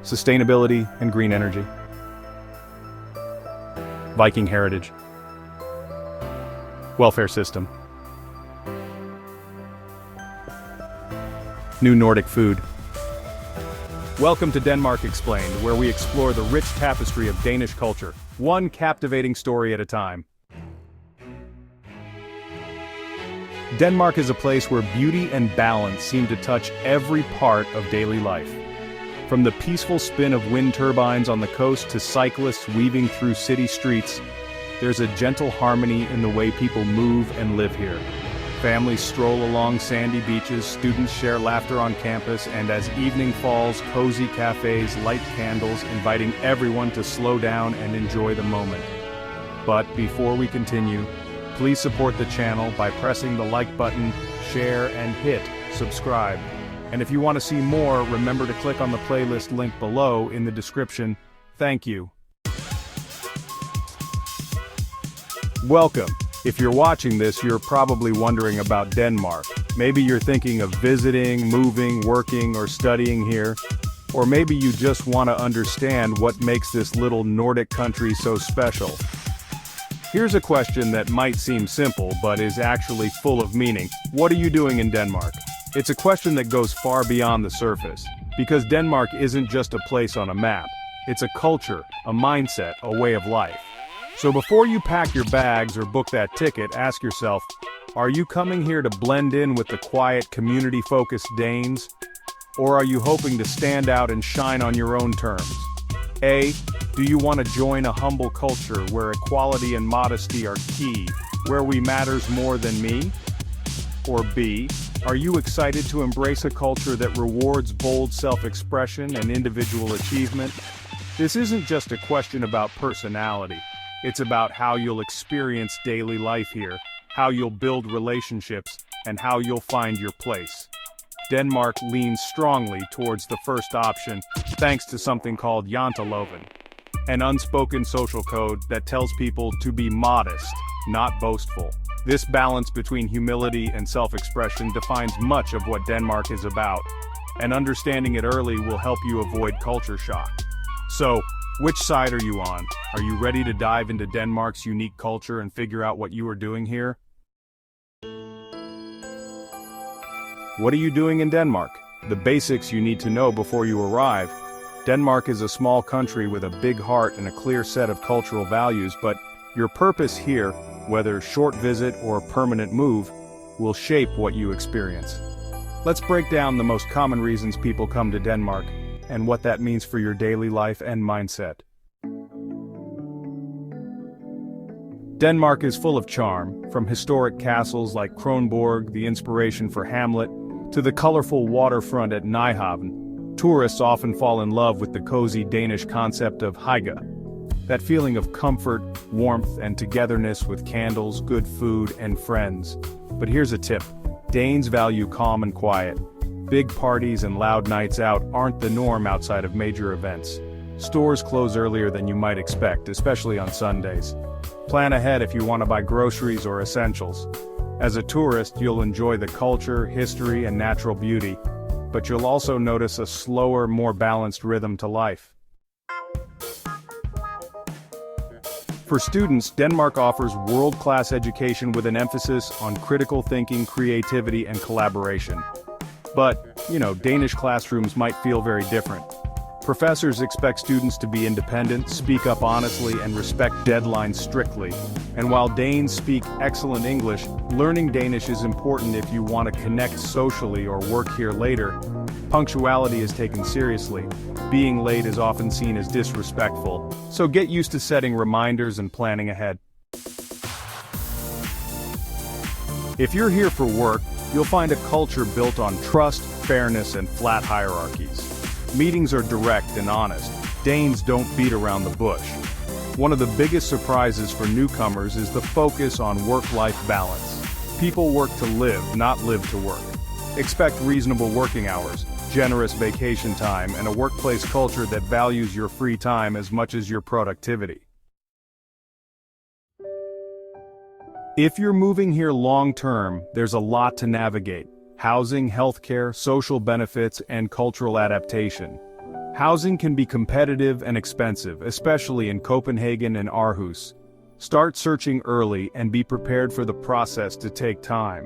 sustainability and green energy, Viking heritage, welfare system, new Nordic food. Welcome to Denmark Explained, where we explore the rich tapestry of Danish culture, one captivating story at a time. Denmark is a place where beauty and balance seem to touch every part of daily life. From the peaceful spin of wind turbines on the coast to cyclists weaving through city streets, there's a gentle harmony in the way people move and live here. Families stroll along sandy beaches, students share laughter on campus, and as evening falls, cozy cafes light candles, inviting everyone to slow down and enjoy the moment. But before we continue, please support the channel by pressing the like button, share, and hit subscribe. And if you want to see more, remember to click on the playlist link below in the description. Thank you. Welcome. If you're watching this, you're probably wondering about Denmark. Maybe you're thinking of visiting, moving, working, or studying here. Or maybe you just want to understand what makes this little Nordic country so special. Here's a question that might seem simple, but is actually full of meaning. What are you doing in Denmark? It's a question that goes far beyond the surface. Because Denmark isn't just a place on a map. It's a culture, a mindset, a way of life. So before you pack your bags or book that ticket, ask yourself, are you coming here to blend in with the quiet, community-focused Danes? Or are you hoping to stand out and shine on your own terms? A. Do you want to join a humble culture where equality and modesty are key, where we matters more than me? Or B. Are you excited to embrace a culture that rewards bold self-expression and individual achievement? This isn't just a question about personality. It's about how you'll experience daily life here, how you'll build relationships, and how you'll find your place. Denmark leans strongly towards the first option, thanks to something called Janteloven, an unspoken social code that tells people to be modest, not boastful. This balance between humility and self-expression defines much of what Denmark is about, and understanding it early will help you avoid culture shock. So, which side are you on? Are you ready to dive into Denmark's unique culture and figure out what you are doing here? What are you doing in Denmark? The basics you need to know before you arrive. Denmark is a small country with a big heart and a clear set of cultural values, but your purpose here, whether short visit or permanent move, will shape what you experience. Let's break down the most common reasons people come to Denmark, and what that means for your daily life and mindset. Denmark is full of charm, from historic castles like Kronborg, the inspiration for Hamlet, to the colorful waterfront at Nyhavn. Tourists often fall in love with the cozy Danish concept of hygge, that feeling of comfort, warmth, and togetherness with candles, good food, and friends. But here's a tip. Danes value calm and quiet. Big parties and loud nights out aren't the norm outside of major events. Stores close earlier than you might expect, especially on Sundays. Plan ahead if you want to buy groceries or essentials. As a tourist, you'll enjoy the culture, history, and natural beauty, but you'll also notice a slower, more balanced rhythm to life. For students, Denmark offers world-class education with an emphasis on critical thinking, creativity, and collaboration. But, Danish classrooms might feel very different. Professors expect students to be independent, speak up honestly, and respect deadlines strictly. And while Danes speak excellent English, learning Danish is important if you want to connect socially or work here later. Punctuality is taken seriously. Being late is often seen as disrespectful, so get used to setting reminders and planning ahead. If you're here for work, you'll find a culture built on trust, fairness, and flat hierarchies. Meetings are direct and honest. Danes don't beat around the bush. One of the biggest surprises for newcomers is the focus on work-life balance. People work to live, not live to work. Expect reasonable working hours, generous vacation time, and a workplace culture that values your free time as much as your productivity. If you're moving here long-term, there's a lot to navigate. Housing, healthcare, social benefits, and cultural adaptation. Housing can be competitive and expensive, especially in Copenhagen and Aarhus. Start searching early and be prepared for the process to take time.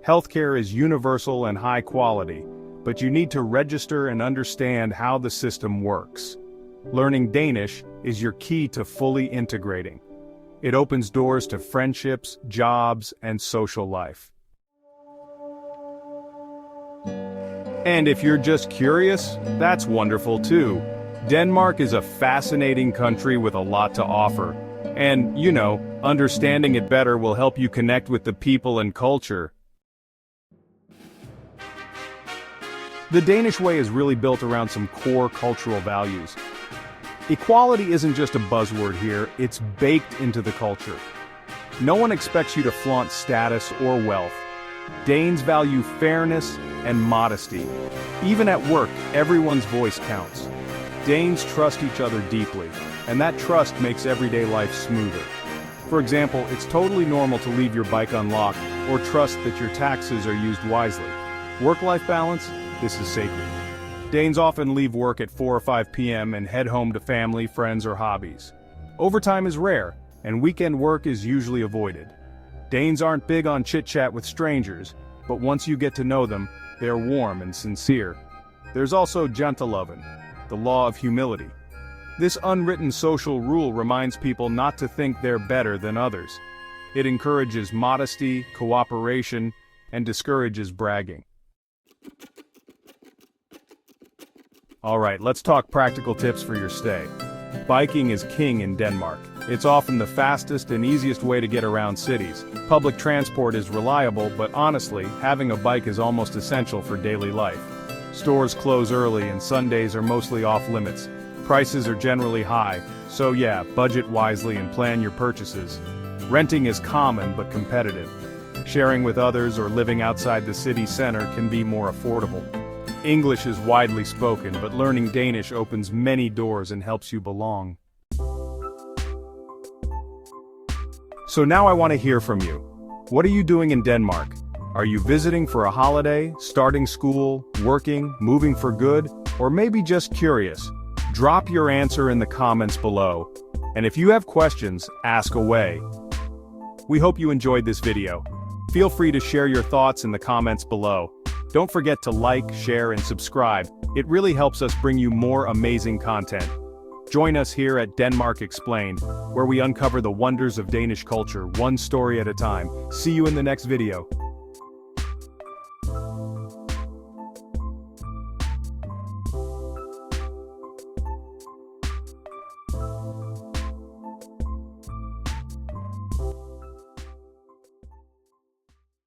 Healthcare is universal and high quality, but you need to register and understand how the system works. Learning Danish is your key to fully integrating. It opens doors to friendships, jobs, and social life. And if you're just curious, that's wonderful too. Denmark is a fascinating country with a lot to offer. And, understanding it better will help you connect with the people and culture. The Danish way is really built around some core cultural values. Equality isn't just a buzzword here, it's baked into the culture. No one expects you to flaunt status or wealth. Danes value fairness and modesty. Even at work, everyone's voice counts. Danes trust each other deeply, and that trust makes everyday life smoother. For example, it's totally normal to leave your bike unlocked or trust that your taxes are used wisely. Work-life balance? This is sacred. Danes often leave work at 4 or 5 p.m. and head home to family, friends, or hobbies. Overtime is rare, and weekend work is usually avoided. Danes aren't big on chit-chat with strangers, but once you get to know them, they're warm and sincere. There's also Janteloven, the law of humility. This unwritten social rule reminds people not to think they're better than others. It encourages modesty, cooperation, and discourages bragging. Alright, let's talk practical tips for your stay. Biking is king in Denmark. It's often the fastest and easiest way to get around cities. Public transport is reliable, but honestly, having a bike is almost essential for daily life. Stores close early and Sundays are mostly off limits. Prices are generally high, so yeah, budget wisely and plan your purchases. Renting is common but competitive. Sharing with others or living outside the city center can be more affordable. English is widely spoken, but learning Danish opens many doors and helps you belong. So now I want to hear from you. What are you doing in Denmark? Are you visiting for a holiday, starting school, working, moving for good, or maybe just curious? Drop your answer in the comments below. And if you have questions, ask away. We hope you enjoyed this video. Feel free to share your thoughts in the comments below. Don't forget to like, share, and subscribe. It really helps us bring you more amazing content. Join us here at Denmark Explained, where we uncover the wonders of Danish culture, one story at a time. See you in the next video.